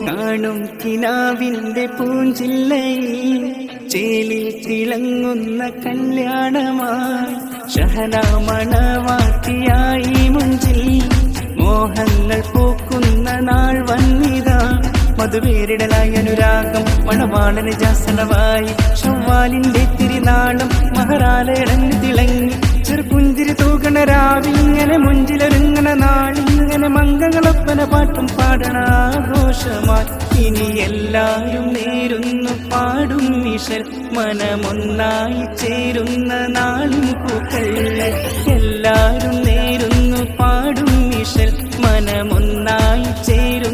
കാണും കിനാവിന്റെ പൂഞ്ചില്ലയിൽ ചേലിൽ തിളങ്ങുന്ന കല്യാണമായി ശഹനാമണവാട്ടിയായി മുഞ്ചിൽ മോഹങ്ങൾ പൂക്കുന്ന നാൾ വന്നിതാ മധുവേരിടലായി അനുരാഗം മണവാളന് ജാസനവായി ശവ്വാലിന്റെ തിരുനാളം മഹറാലയടഞ്ഞു തിളങ്ങി ചെറുപുഞ്ചിരി തൂകണ രാവിങ്ങനെ മുഞ്ചിലൊരുങ്ങണ നാളിങ്ങനെ മംഗളൊപ്പന പാട്ടും പാടണ ആഘോഷമായി ഇനി എല്ലാരും നേരുന്നു പാടും വിഷൽ മനമൊന്നായി ചേരുന്ന നാളിൻ പൂക്കൾ എല്ലാരും നേരുന്നു പാടും വിഷൽ മനമൊന്നായി ചേരും